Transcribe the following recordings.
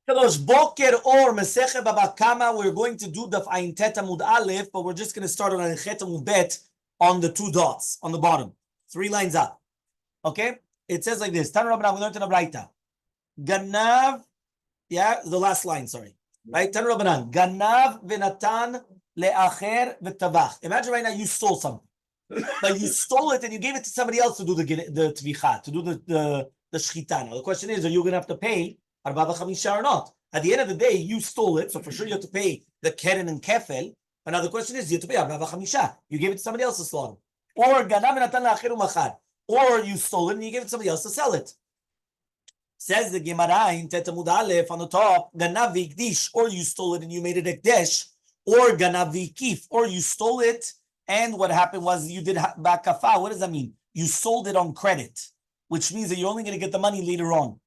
Kadosh Boker or Masechet Bava Kamma. We're going to do Daf Ayin Tet Amud Aleph, but we're just going to start on Ayin Chet Amud Bet on the two dots on the bottom, 3 lines up. Okay, it says like this. Tan Rabbanan, we learned in a Braita. Ganav, the last line. Sorry, right? Tan Rabbanan, Ganav v'natan le'acher v'tavach. Imagine right now you stole something, but you stole it and you gave it to somebody else to do the tvicha, to do the shchita. Now the question is, are you going to have to pay Bava Kamma or not? At the end of the day, you stole it, so for sure you have to pay the keren and kefel. But now the question is, you have to pay Bava Kamma. You gave it to somebody else to slaughter, or ganav v'natan le'acher u'machar, or you stole it and you gave it to somebody else to sell it. Says the Gemara in Tet Amud Aleph on the top, ganav v'ikdish, or you stole it and you made it ekdesh, or ganav v'ikif, or you stole it and what happened was you did bakafa. What does that mean? You sold it on credit, which means that you're only going to get the money later on.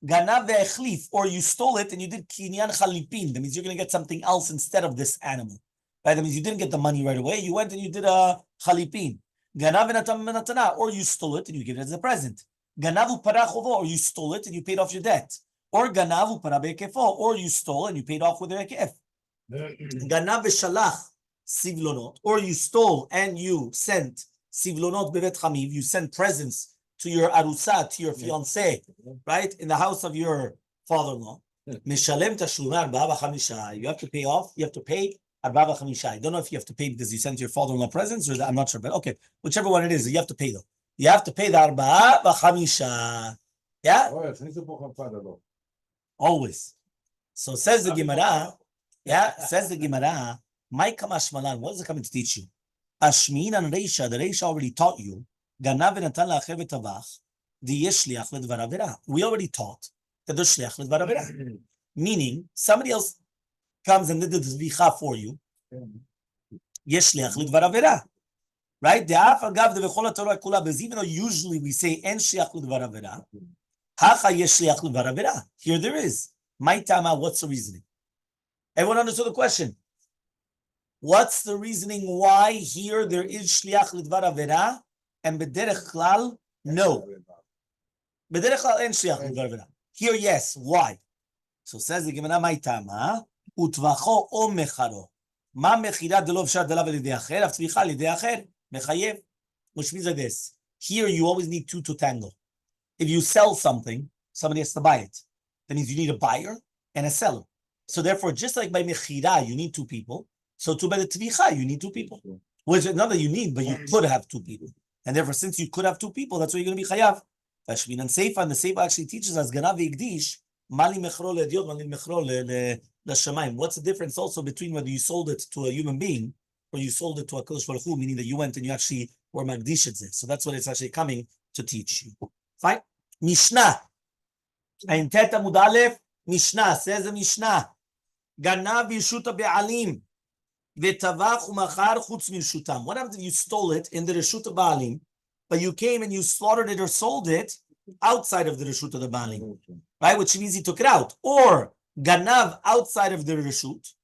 Ganav ve'echlif, or you stole it and you did kinyan chalipin. That means you're going to get something else instead of this animal. Right? That means you didn't get the money right away. You went and you did a chalipin. Ganav v'natan, or you stole it and you give it as a present. Ganav u'para chovo, or you stole it and you paid off your debt. Or ganav u'para be'ekefo, or you stole and you paid off with your ekef. Ganav ve'shalach sivlonot, or you stole and you sent sivlonot bevet chamiv, you sent presents to your arusa, to your fiancé, right, in the house of your father-in-law. Mishalem tashlumar bava chamisha. You have to pay off. You have to pay bava chamisha. I don't know if you have to pay because you sent your father-in-law presents, or I'm not sure, but okay, whichever one it is, you have to pay though. You have to pay the arba'a v'chamisha. Yeah? Always. So says the Gemara, says the Gemara, my kamashmalan, what is it coming to teach you? Ashmin and Reisha, the Reisha already taught you. Ganav v'natan la'acher v'tavach, diyesh shliach ledvar avera. We already taught that there's shliach ledvar avera. Meaning, somebody else comes and did the zvicha for you. Yesh shliach ledvar avera. Right? Even though usually we say en shliach ledvar avera, hacha yesh shliach ledvar avera. Here there is. My tama, what's the reasoning? Everyone understood the question? What's the reasoning why here there is shliach lidvar avera and b'derech klal no? B'derech klal en shliach lidvar avera. Here, yes. Why? So says the Gemara, my tama utvacho o mecharo ma mechira delov shar delav lidei acher af tzvicha lidei acher mechayev, which means like this. Here you always need two to tango. If you sell something, somebody has to buy it. That means you need a buyer and a seller. So therefore, just like by mechira you need two people, so too by the tvicha you need two people. Which not that you need, but you could have two people. And therefore, since you could have two people, that's why you're going to be chayav. Tashmin and Seifa, and the Seifa actually teaches us ganav v'ikdish mali mechro le'ediot mali mechro le'shamayim. What's the difference also between whether you sold it to a human being or you sold it to a kodesh baruch hu, meaning that you went and you actually were magdish it. So that's what it's actually coming to teach you. Fine. Mishnah. Ayin Tet Amud Aleph. Mishnah says the Mishnah. Ganav yishuta be'alim. What happens if you stole it in the Reshut Baalim, but you came and you slaughtered it or sold it outside of the Reshut of the Baalim, right? Which means he took it out. Or Ganav outside of the Reshut,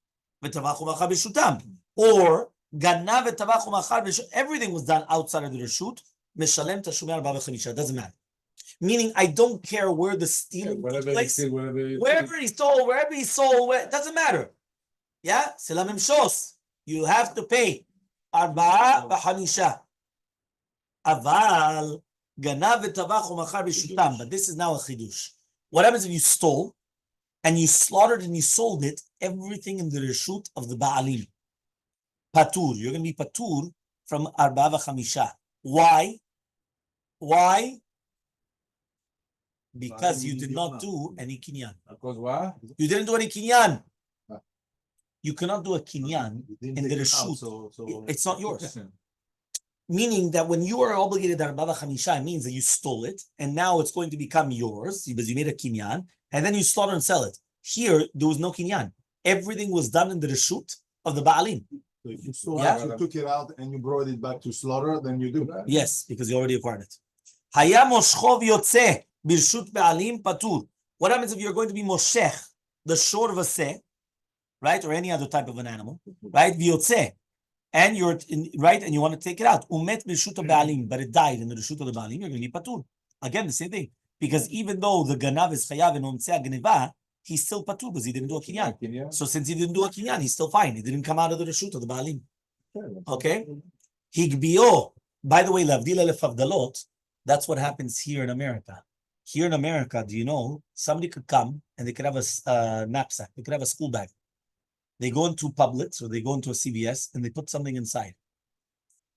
or Ganav everything was done outside of the Reshut. It doesn't matter. Meaning, I don't care where the stealing took place. Wherever he stole, it doesn't matter. Yeah? Selamim Shos. You have to pay arba'a v'chamisha. Aval ganav v'tavach u'machar b'shutam. But this is now a chidush. What happens if you stole and you slaughtered and you sold it? Everything in the reshut of the ba'alim. Patur. You're going to be patur from arba'a v'chamisha. Why? Why? Because you did not do any kinyan. Because what? You didn't do any kinyan. You cannot do a kinyan in the reshut. So it's not yours. Meaning that when you are obligated to Bava Kamma, it means that you stole it, and now it's going to become yours because you made a kinyan, and then you slaughter and sell it. Here, there was no kinyan. Everything was done in the reshut of the Baalim. So if you stole it, you took it out and you brought it back to slaughter, then you do that? Yes, because you already acquired it. Haya moshchov yotze birshut Baalim patur. What happens if you're going to be moshech, the shore of a seh, right, or any other type of an animal, right? V'yotzeh, and you're right, and you want to take it out. Umet b'reshut ba'alim, but it died in the reshut of the ba'alim. You're going to be patur. Again, the same thing, because even though the ganav is chayav and omtzeh gneva, he's still patur because he didn't do a kinyan. So since he didn't do a kinyan, he's still fine. He didn't come out of the reshut of the baalim. Okay? Higbio. By the way, lavdil elef avdalot, that's what happens here in America. Here in America, do you know, somebody could come and they could have a knapsack. They could have a school bag. They go into Publix or they go into a CVS and they put something inside.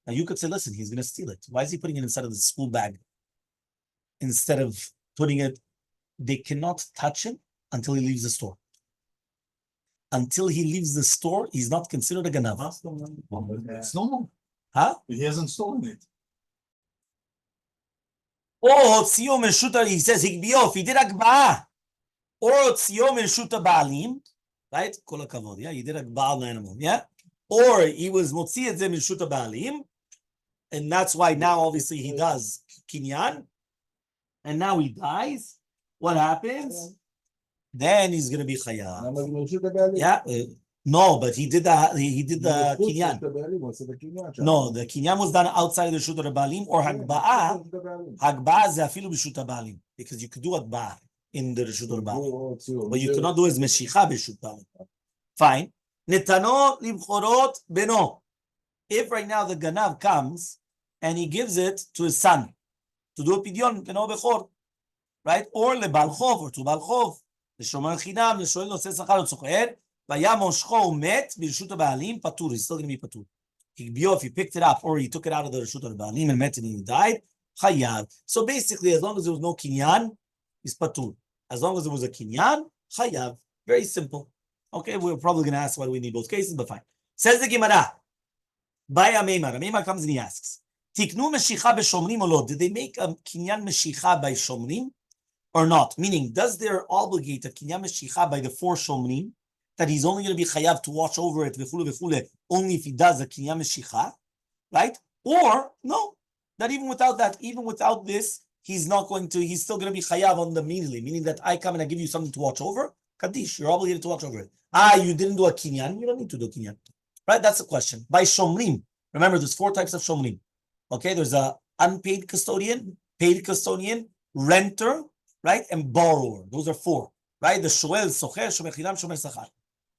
Now you could say, listen, he's going to steal it. Why is he putting it inside of the school bag? Instead of putting it, they cannot touch it until he leaves the store. Until he leaves the store, he's not considered a ganav. It's normal. Huh? He hasn't stolen it. Oh, Tzio Meshuta, he says, Higbio, if he did Akba'ah, or Tzio Meshuta Ba'alim, right? Kol hakavod, yeah, he did Akba'ah on the animal, yeah? Or he was Motzi et ze Meshuta Ba'alim, and that's why now obviously he does Kinyan, and now he dies. What happens? Then he's going to be Chayav. Yeah, no, but he did the Kinyan. No, the Kinyan was done outside the Reshut Baalim or Hagba'ah. Hagba'ah is afilu b'Reshut Baalim because you could do Hagba'ah in the Reshut Baalim, but you cannot do as Meshicha b'Reshut Baalim. Fine. Netano libchorot beno. If right now the Ganav comes and he gives it to his son to do a pidyon beno bechor, right? Or lebalchov or to balchov, לשומר חינם, לשואל נושא שכר וצוחר. Vaya moshcho met b'reshut baalim patur. He's still going to be patur. If he picked it up or he took it out of the reshut baalim and met and he died, chayav. So basically, as long as there was no kinyan, he's patur. As long as there was a kinyan, chayav. Very simple. Okay, we're probably going to ask why do we need both cases, but fine. Says the Gemara. Baya Meimar. Meimar comes and he asks, Tiknu meshicha b'shomrim or lo? Did they make a kinyan meshicha by shomrim or not? Meaning, does they obligate a kinyan meshicha by the 4 shomrim? That he's only going to be chayav to watch over it, only if he does a kinyan meshicha, right? Or no, that even without that, even without this, he's not going to. He's still going to be chayav on the immediately, meaning that I come and I give you something to watch over. Kaddish, you're obligated to watch over it. You didn't do a kinyan, you don't need to do kinyan, right? That's the question. By shomrim, remember, there's 4 types of shomrim. Okay, there's a unpaid custodian, paid custodian, renter, right, and borrower. Those are 4, right? The shoel, socher, shomer chinam, shomer sachar.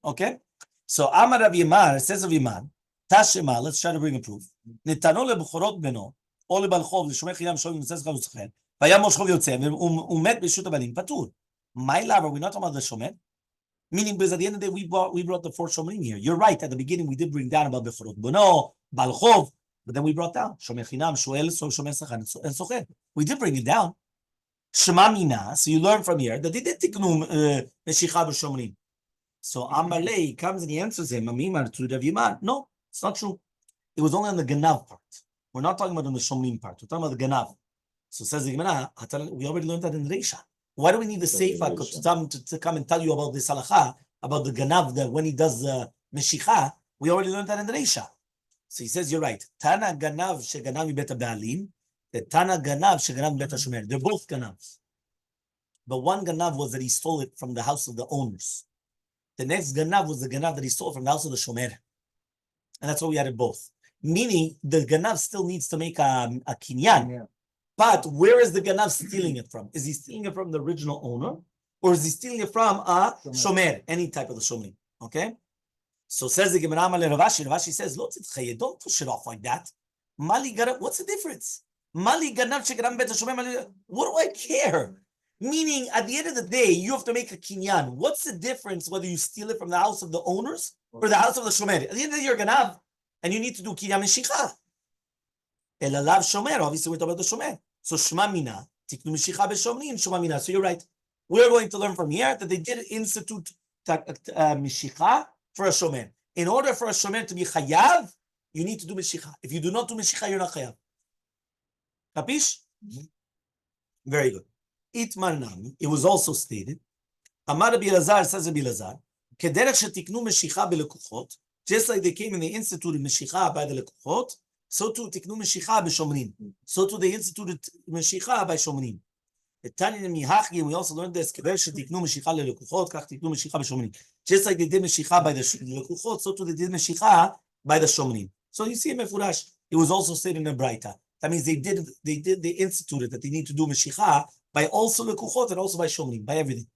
Okay, so Amar Rav Yimar, says Rav Yimar, Tashema, let's try to bring a proof. Netano lebuchorot beno, or lebalchov, l'shomei chiyam shoyim l'tzez chav l'tzacher, vayam moshchov yotzeh, umet b'shut abalim patur. My love, are we not talking about the shomer? Meaning, because at the end of the day, we brought the 4 shomerim here. You're right, at the beginning, we did bring down about bechorot beno, balchov, but then we brought down shomer chinam, shoel, shomer sachar, and socher. We did bring it down. Shema mina, so you learn from here that they did tiknu meshicha b'shomerim. So Elmaleh comes and he answers him, Amimar to Rav Yimar. No, it's not true. It was only on the Ganav part. We're not talking about on the Shomrim part. We're talking about the Ganav. So says the Gemara, we already learned that in Reisha. Why do we need the Seifa to come and tell you about this halacha, about the Ganav, that when he does the Meshicha? We already learned that in the Reisha. So he says, you're right. Tana Ganav sheganav mibet ba'alim, the Tana Ganav sheganav mibet shomer. They're both Ganavs. But one Ganav was that he stole it from the house of the owners. The next Ganav was the Ganav that he stole from the house of the Shomer. And that's why we added both. Meaning, the Ganav still needs to make a kinyan. Yeah. But where is the Ganav stealing it from? Is he stealing it from the original owner? Or is he stealing it from a Shomer? Any type of the Shomer. Okay? So says the Gemara Ravashi. Ravashi says, don't push it off like that. What's the difference? Mali Ganav Sheganav Bet Shomer. What do I care? Meaning, at the end of the day, you have to make a kinyan. What's the difference whether you steal it from the house of the owners or the house of the shomer? At the end of the day, you're ganav, and you need to do kinyan meshicha. Elalav shomer, obviously we're talking about the shomer. So shema mina, tiknu meshicha b'shomrim, shema mina. So you're right. We're going to learn from here that they did institute meshicha for a shomer. In order for a shomer to be chayav, you need to do meshicha. If you do not do meshicha, you're not chayav. Capish? Very good. It was also stated, Amar Rabbi Elazar, says Rabbi Elazar, Kederech shetiknu meshicha belekuchot, just like they came and they instituted meshicha by the lekuchot, so too tiknu meshicha b'shomrim. So too they instituted meshicha by shomrim. We also learned this, Kederech shetiknu meshicha lelekuchot, kach tiknu meshicha b'shomrim. Just like they did meshicha by the lekuchot, so too they did meshicha by the shomrim. So you see, Mefurash, it was also stated in the Braita. That means they instituted that they need to do meshicha by also lekuchot and also by shomrim, by everything.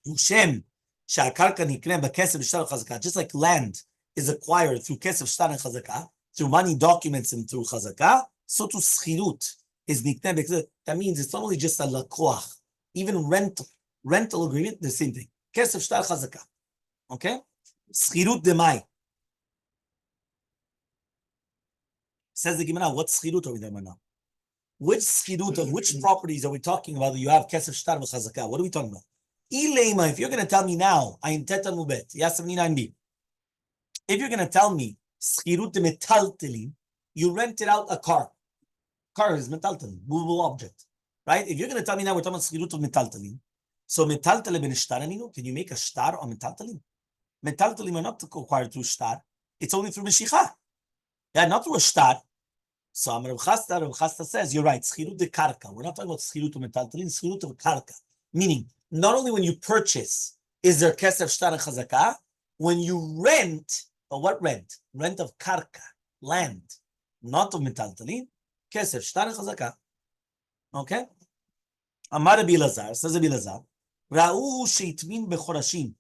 Ushem she'akarka nikne b'kesef shtar chazaka. Just like land is acquired through kesef shtar and chazaka, through money documents and through chazaka, so to schirut is nikne b'kesef. That means it's not only just a lakoach, even rental agreement, the same thing. Kesef shtar chazaka. Okay? Schirut demai. Says the Gemara, what schirut are we there now? Which schirut of which properties are we talking about that you have kesef shtar v'chazaka? What are we talking about? Ilema, if you're going to tell me now, ayin teta mubet, yas 79b. If you're going to tell me schirut metaltelim, you rented out a car. Car is metaltelim, movable object, right? If you're going to tell me now we're talking about schirut of metaltelim, so metaltelim ben shtar, can you make a shtar on metaltelim? Metaltelim are not acquired through shtar; it's only through meshicha. Yeah, not through a shtar. So Rabbi Chasta says, you're right, schirut de karka. We're not talking about schirut of metaltalin, schirut of karka. Meaning, not only when you purchase is there kesef shtar and chazaka, when you rent, or what rent? Rent of karka, land, not of metaltalin, kesef shtar and chazaka. Okay? Amar Rabbi Elazar, says Rabbi Elazar, Ra'u sheitmin bechorashim.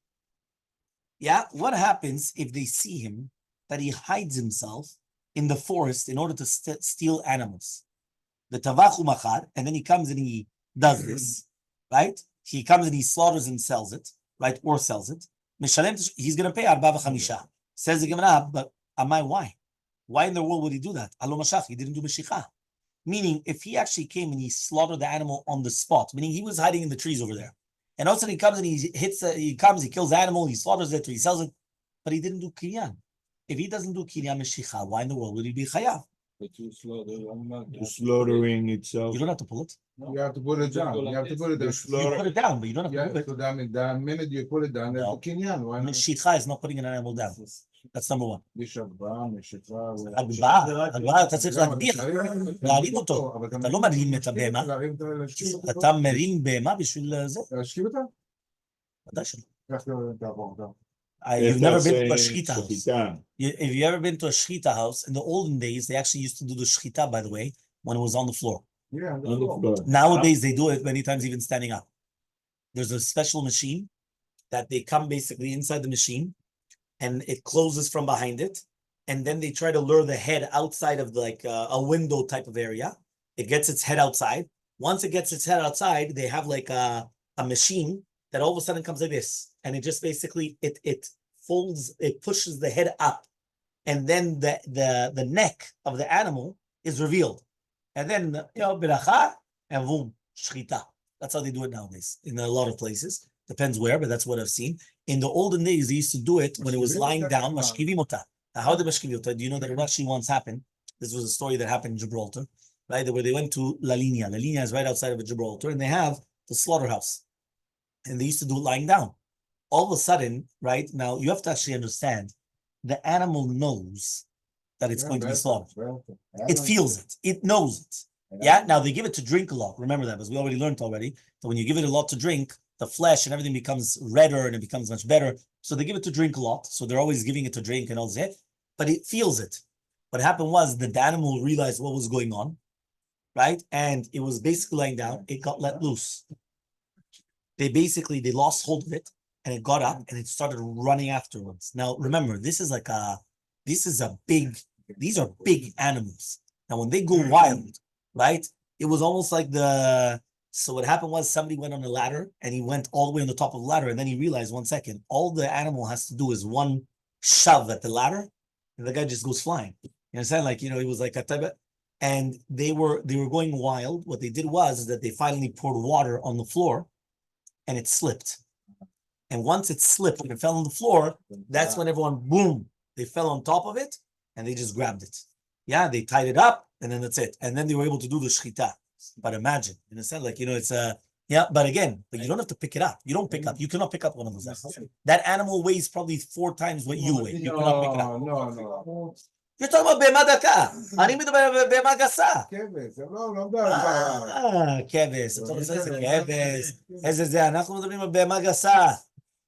Yeah, what happens if they see him, that he hides himself in the forest in order to steal animals? The tavachu machar, and then he comes and he does this, right? He comes and he slaughters and sells it, right? Or sells it. He's going to pay Bava Kamma. Says the Gemara, but why? Why in the world would he do that? Alo mashach, he didn't do meshicha. Meaning, if he actually came and he slaughtered the animal on the spot, meaning he was hiding in the trees over there, and also he comes and he kills the animal, he slaughters it, or he sells it, but he didn't do kinyan. If he doesn't do kinyan meshicha, why in the world would he be chayav? The slaughtering itself. You don't have to pull it. You have to put it down. You have to put it down. You put it down, but you don't have to move it. So the minute you put it down, there's a kinyan. Why not? Meshicha is not putting an animal down. That's number one. הגבהה, הגבהה, אתה צריך להגביר, להרים אותו. אתה לא מרים את הבהמה, אתה מרים בהמה בשביל זה. להשכיב אותה? ודאי שלא. איך תעבור אותה? You've never been to a shechita house. If you ever been to a shechita house, in the olden days, they actually used to do the shechita, by the way, when it was on the floor. Yeah, on the floor. Nowadays, they do it many times even standing up. There's a special machine that they come basically inside the machine, and it closes from behind it, and then they try to lure the head outside of like a window type of area. It gets its head outside. Once it gets its head outside, they have like a machine that all of a sudden comes like this, and it just basically it folds, it pushes the head up, and then the neck of the animal is revealed, and then beracha and boom, shchita. That's how they do it nowadays in a lot of places. Depends where, but that's what I've seen. In the olden days, they used to do it when it was lying down. Mashkivim ota. Now, how did mashkivim ota? Do you know that it actually once happened? This was a story that happened in Gibraltar, right? Where they went to La Línea. La Línea is right outside of Gibraltar, and they have the slaughterhouse. And they used to do it lying down. All of a sudden, right, now you have to actually understand, the animal knows that it's going to be slaughtered. It feels it. It knows it. Yeah, now they give it to drink a lot. Remember that, because we already learned already that when you give it a lot to drink, the flesh and everything becomes redder and it becomes much better. So they give it to drink a lot. So they're always giving it to drink and all that, but it feels it. What happened was that the animal realized what was going on, right? And it was basically lying down. It got let loose. They lost hold of it, and it got up and it started running afterwards. Now, remember, these are big animals. Now, when they go wild, right? It was almost like so what happened was somebody went on a ladder and he went all the way on the top of the ladder, and then he realized, 1 second, all the animal has to do is one shove at the ladder and the guy just goes flying. You understand? Like, he was like a type of, and they were going wild. What they did was that they finally poured water on the floor and it slipped. And once it slipped and it fell on the floor, that's when everyone, boom, they fell on top of it and they just grabbed it. Yeah, they tied it up and then that's it. And then they were able to do the shechita. But imagine, in a sense, like, it's but again, you don't have to pick it up. You don't pick up. You cannot pick up one of those animals. That animal weighs probably 4 times what you weigh. You cannot pick it up. No. You're talking about בהמה דקה. אני מדבר בהמה גסה. כבש, לא מדבר. כבש. אתה רוצה איזה כבש? איזה זה? אנחנו מדברים על בהמה גסה.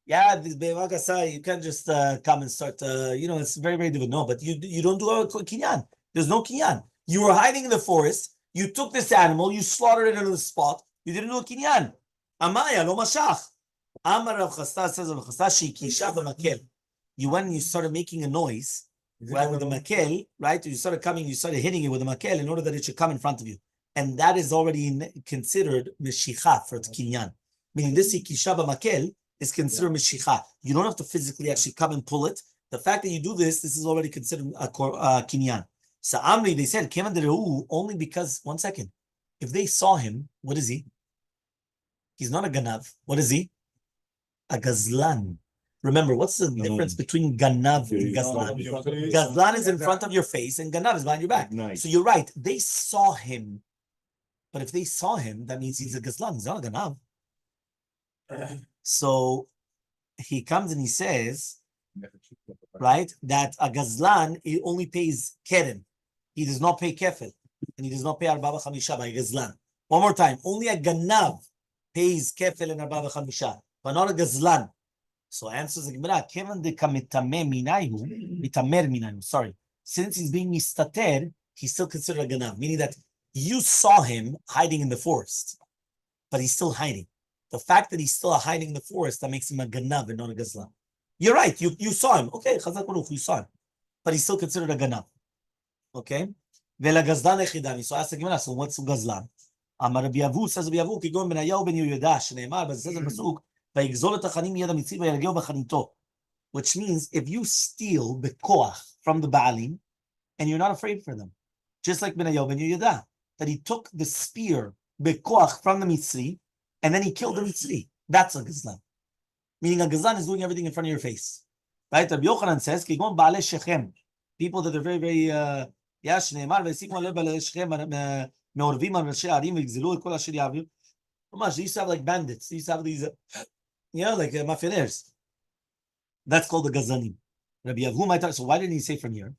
Yeah, this בהמה גסה, you can't just come and start, it's very, very difficult. No, but you don't do a kinyan. There's no kinyan. You were hiding in the forest. You took this animal, you slaughtered it on the spot. You didn't do a kinyan. Amaya, lo mashach. Amar Rav Chasta says Rav Chasta shikisha b'makel. You went and you started making a noise, right, with the makel, right? You started hitting it with the makel in order that it should come in front of you. And that is already considered meshicha for kinyan. Meaning this ikisha b'makel is considered meshicha. You don't have to physically actually come and pull it. The fact that you do this is already considered a kinyan. So Amri, they said, only because, one second, if they saw him, what is he? He's not a ganav. What is he? A gazlan. Remember, what's the difference between ganav and gazlan? Gazlan is in front of your face and ganav is behind your back. So you're right. They saw him. But if they saw him, that means he's a gazlan. He's not a ganav. So he comes and he says, right, that a gazlan, he only pays keren. He does not pay kefel. And he does not pay Bava Kamma Daf by a gazlan. One more time. Only a ganav pays kefel and Bava Kamma Daf, but not a gazlan. So answers the Gemara, sorry. Since he's being mistater, he's still considered a ganav, meaning that you saw him hiding in the forest, but he's still hiding. The fact that he's still hiding in the forest, that makes him a ganav and not a gazlan. You're right, you saw him. Okay, chazak baruch, you saw him. But he's still considered a ganav. Okay? Vela gazlan echidami. So ask the Gemara, so what's gazlan? Amar Rabbi Avu, says Rabbi Avu, kigon ben Ayahu ben Yehuda, shneimar, but it says in Pasuk, which means if you steal bekoach from the Baalim and you're not afraid for them, just like Ben Ayahu ben Yehuda, that he took the spear bekoach from the Mitzri and then he killed the Mitzri. That's a gazlan. Meaning a gazlan is doing everything in front of your face. Right? Rabbi Yochanan says, kigon ba'alei shechem, people that are very, very, shneimar, v'esikum aleh ba'alei shechem, me'orvim al rashi arim, v'gzilu kol asher yavir. They used to have like bandits. They used to have these, like mafioneers. That's called the gazanim. Rabbi Yavu might talk. So why didn't he say from here?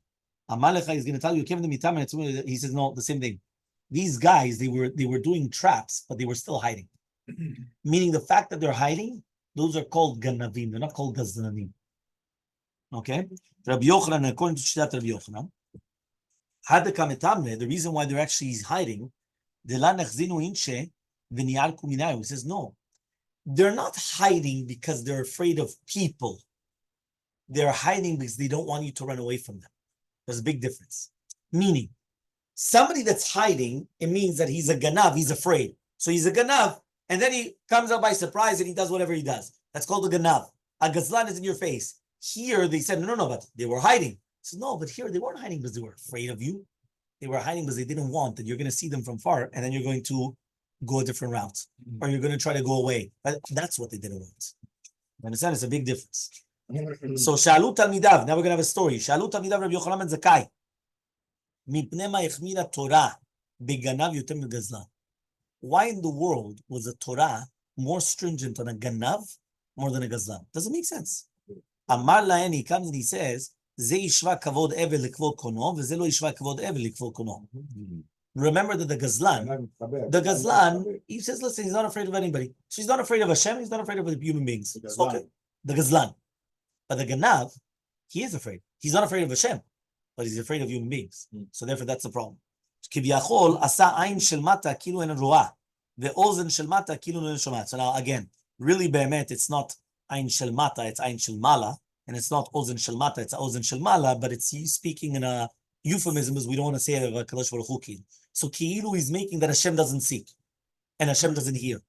Elmaleh is going to tell you, he says, no, the same thing. These guys, they were doing traps, but they were still hiding. Meaning the fact that they're hiding, those are called ganavim. They're not called gazanim. Okay? Rabbi Yochanan, according to Shitat Rabbi Yochanan, the reason why they're actually hiding, he says, no. They're not hiding because they're afraid of people. They're hiding because they don't want you to run away from them. There's a big difference. Meaning, somebody that's hiding, it means that he's a ganav, he's afraid. So he's a ganav, and then he comes out by surprise and he does whatever he does. That's called a ganav. A gazlan is in your face. Here, they said, no, but they were hiding. So no, but here they weren't hiding because they were afraid of you. They were hiding because they didn't want that you're going to see them from far, and then you're going to go a different route, or you're going to try to go away. But that's what they didn't want. You understand? It's a big difference. So Shalu Talmidav. Now we're going to have a story. Shalu Talmidav Rabbi Yochanan ben Zakkai. Mipnei ma echmira Torah beganav yoter megazlan. Why in the world was the Torah more stringent on a ganav more than a gazlan? Doesn't make sense. Amar lahen, he comes and he says, Ze ishva kavod evel likvod kono, veze lo ishva kavod evel likvod kono. Remember that the gazlan, he says, listen, he's not afraid of anybody. So he's not afraid of Hashem, he's not afraid of human beings. Okay, the gazlan. But the ganav, he is afraid. He's not afraid of Hashem, but he's afraid of human beings. So therefore, that's the problem. Kiviyachol asa ayin shel mata kilu en roa, ve'ozen shel mata kilu en shomat. So now again, really be'emet, it's not ayin shel mata, it's ayin shel mala, and it's not ozen shel mata, it's ozen shel mala, but it's speaking in a euphemism, as we don't want to say it. So ki'ilu is making that Hashem doesn't see and Hashem doesn't hear.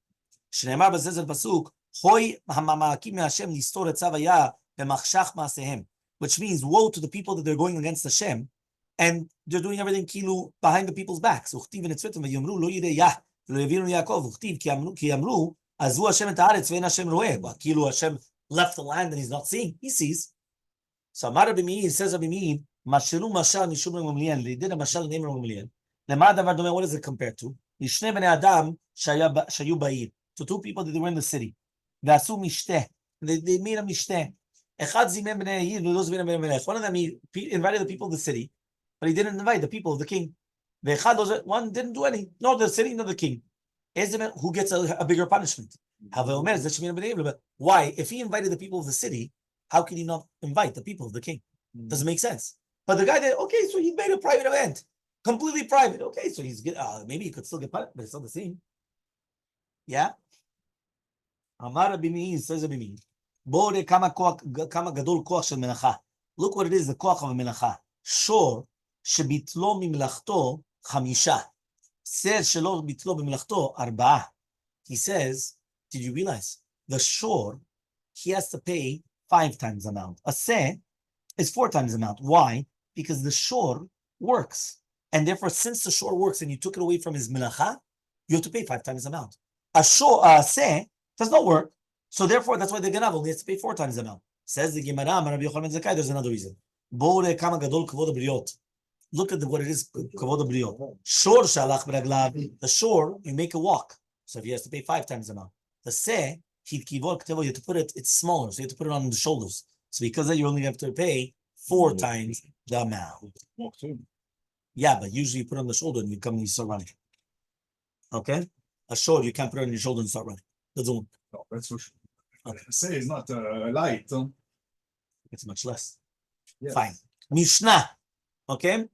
Shneimar b'zez el pasuk hoy hamamakim me'Hashem listor et tzavaya b'machshach ma'asehem, which means woe to the people that they're going against Hashem and they're doing everything ki'ilu behind the people's backs. Uchtiv and etzvetim v'yomru lo yirei Yah lo yavinu Yaakov uchtiv ki amru azu Hashem et haaretz ve'en Hashem roeh. Ki'ilu Hashem left the land and he's not seeing. He sees. So Amar Rabbi Meir says Rabbi Meir mashiru mashal mishum Gamliel. They did a mashal name Gamliel. What does it compare to? To two people that were in the city. They made a mishteh. One of them, he invited the people of the city, but he didn't invite the people of the king. One didn't do any, nor the city, nor the king. Who gets a bigger punishment? Why? If he invited the people of the city, how can he not invite the people of the king? Doesn't make sense. But the guy did, okay, so he made a private event. Completely private. Okay, so he's maybe he could still get punished, but it's not the same. Yeah. Amar Rabbi Meir, says Rabbi Meir, Bore kama gadol koach shel melacha. Look what it is, the koach of a melacha. Shor shebitlo mimlachto chamisha. Says shelo bitlo b'melachto arba'a. He says, did you realize the shor, he has to pay 5 times the amount. A seh is 4 times the amount. Why? Because the shor works. And therefore, since the shor works and you took it away from his melacha, you have to pay 5 times the amount. A seh does not work. So therefore, that's why the ganav only has to pay 4 times the amount. Says the Gemara, Rabbi Yochanan Zakai, there's another reason. Bore kama gadol kavod briot. Look at what it is, kavod briot. Shor shalach b'raglav. The shor, you make a walk. So if he has to pay 5 times the amount. The seh, you have to put it, it's smaller, so you have to put it on the shoulders. So because that you only have to pay 4 times the amount. Yeah, but usually you put it on the shoulder and you come and you start running. Okay? A shor, you can't put it on your shoulder and start running. Doesn't work. No, that's for sure. Okay. Say it's not light. Huh? It's much less. Yes. Fine. Mishnah. Okay?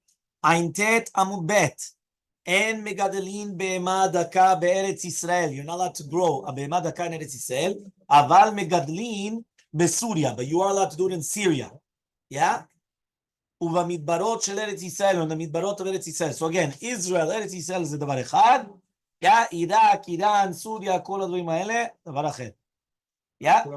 Ein tet amud bet. En megadelin be'ema daka be'eretz Yisrael. You're not allowed to grow a be'ema daka in Eretz Yisrael. Aval megadelin beSuria. But you are allowed to do it in Syria. Yeah? ובמדברות של ארץ ישראל, on the מדברות of ארץ ישראל. So again, Israel, ארץ ישראל זה דבר אחד. Yeah? עיראק, איראן, סוריה, כל הדברים האלה, דבר אחר. Yeah?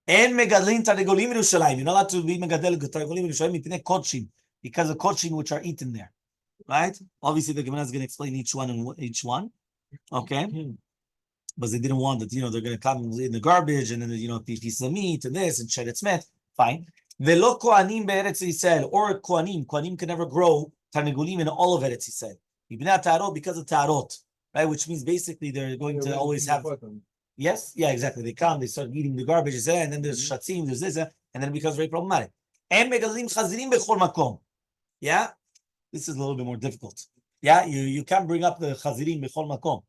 אין מגדלים תרנגולים בירושלים. You're not allowed to be מגדל תרנגולים בירושלים מפני קודשים. Because of kodshim which are eaten there. Right? Obviously, the Gemara is going to explain each one. Okay? But they didn't want that, they're going to come in the garbage and then, pieces of meat and this and sheretz met. Fine. Velo kohanim be'eretz Yisrael, or kohanim. Kohanim can never grow tarnegulim in all of Eretz Yisrael. Ibnei tarot because of tarot, right? Which means basically they're going to always have. Yes, yeah, exactly. They come, they start eating the garbage, and then there's shatzim, there's this, and then it becomes very problematic. En megalim chazirim bechol makom. Yeah, this is a little bit more difficult. Yeah, you can't bring up the chazirim bechol makom.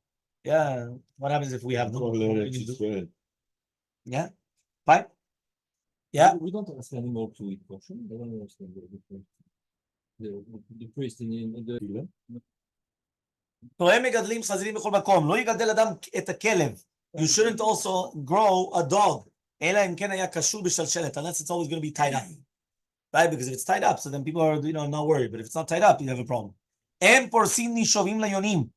Yeah, what happens if we have no? Yeah, fine. Yeah, we don't ask anymore to eat kosher. I don't understand the difference. The priest in the לא יגדל אדם את הכלב. You shouldn't also grow a dog. אלא אם כן היה קשור בשלשלת, unless it's always going to be tied up. Right? Because if it's tied up, so then people are, not worried. But if it's not tied up, you have a problem. הם פורסים נישובים ליונים.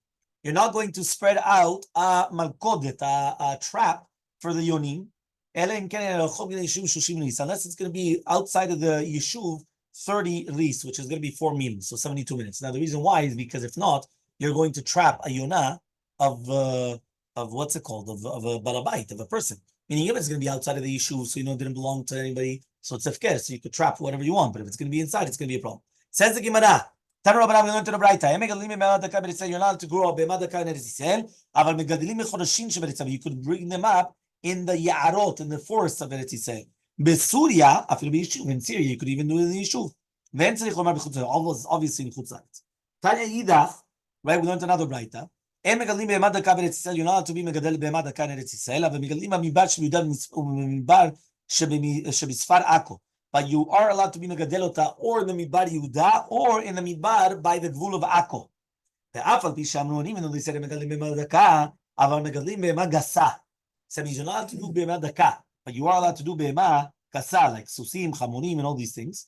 You're not going to spread out a malkodet, a trap for the yonim. אלא אם כן היה רחוק מן היישוב 30 ריס. Unless it's going to be outside of the yeshuv 30 ris, which is going to be 4 minutes, so 72 minutes. Now the reason why is because if not, you're going to trap a yonah of what's it called, of a balabait, of a person. Meaning if it's going to be outside of the yeshuv, so it didn't belong to anybody, so it's hefker, so you could trap whatever you want. But if it's going to be inside, it's going to be a problem. Says the Gemara, you're not allowed to grow up be'emadaka in Eretz Yisrael, אבל מגדלים מחודשים שבארץ ישראל. You could bring them up in the ya'arot, in the forests of Eretz Yisrael. בסוריה, אפילו ביישוב, in Syria, you could even do it in the יישוב. ואין צריך לומר בחוץ לארץ, obviously in חוץ לארץ. תניא אידך, right, we learned another ברייתא, אין מגדלים בהמה דקה בארץ ישראל, you're not allowed to be מגדל בהמה דקה in ארץ ישראל, אבל מגדלים במדבר שביהודה ובמדבר שבספר עכו. But you are allowed to be מגדל אותה, or in the מדבר יהודה, or in the מדבר by the גבול of עכו. ואף על פי שאמרונים, and they said מגדלים בהמה דקה, אבל מגדלים בהמה גסה. So you're not allowed to do בהמה דקה, but you are allowed to do בהמה גסה, like סוסים, חמורים, and all these things.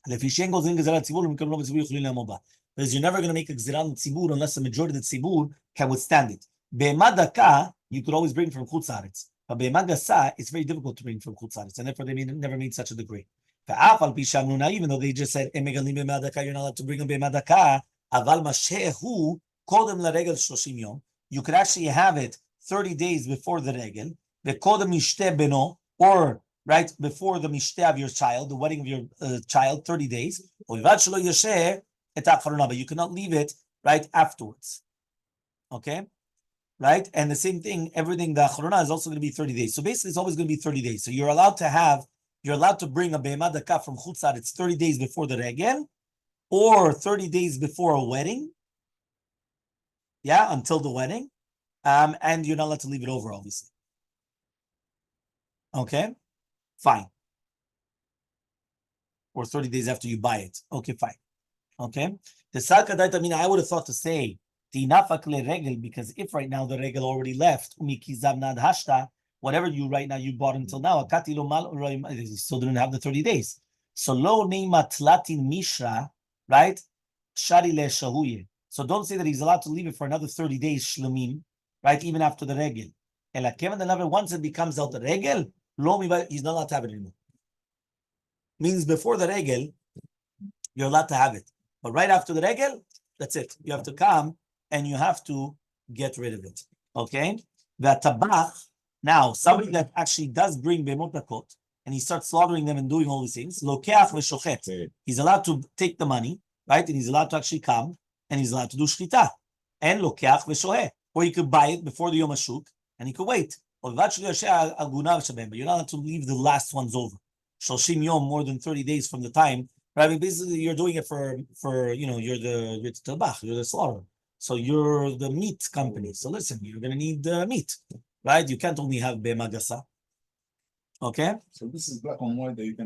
לפי שאין גוזרים גזרה לציבור, ומקבלים לא בציבור יכולים לעמוד בה. Because you're never going to make a גזירה לציבור unless the majority of the ציבור can withstand it. בהמה דקה, you could always bring from חוץ לארץ. But בהמה גסה, it's very difficult to bring from חוץ לארץ, and therefore they never made such a decree. ואף על פי שאמרו even though they just said, הם מגלים בהמה דקה, you're not allowed to bring them בהמה דקה, אבל מה שהוא קודם לרגל 30 יום, you could actually have it 30 days before the regel, וקודם משתה בנו, or right before the mishteh of your child, the wedding of your child, 30 days. But you cannot leave it right afterwards. Okay, right? And the same thing, everything the achrona is also going to be 30 days. So basically, it's always going to be 30 days. So you're allowed to bring a behemah daka from chutzar. It's 30 days before the regel, or 30 days before a wedding. Yeah, until the wedding, and you're not allowed to leave it over, obviously. Okay. Fine. Or 30 days after you buy it. Okay, fine. Okay. The Salka Daita, I would have thought to say Tinafak le-regel, because if right now the regel already left, umikizav nad hashta, whatever you right now you bought until now, akati lo mal, you still didn't have the 30 days. So lo neima tlatin mishra, right? Shari le shahuye. So don't say that he's allowed to leave it for another 30 days shlemim, right? Even after the regel. Ela kevan the lever, once it becomes out the regel, lo miba, he's not allowed to have it anymore. Means before the regel, you're allowed to have it. But right after the regel, that's it. You have to come and you have to get rid of it. Okay? The tabach, now somebody that actually does bring bemotakot and he starts slaughtering them and doing all these things, lokeach v'shochet. He's allowed to take the money, right? And he's allowed to actually come and he's allowed to do shchita. And lokeach v'shohet. Or he could buy it before the Yom HaShuk and he could wait. But you're not allowed to leave the last ones over. Shoshim yom, more than 30 days from the time. Right? I mean, basically, you're doing it for you're the tabach, you're the slaughter. So you're the meat company. So listen, you're going to need meat, right? You can't only have bemagasa. Okay? So this is black on white that you can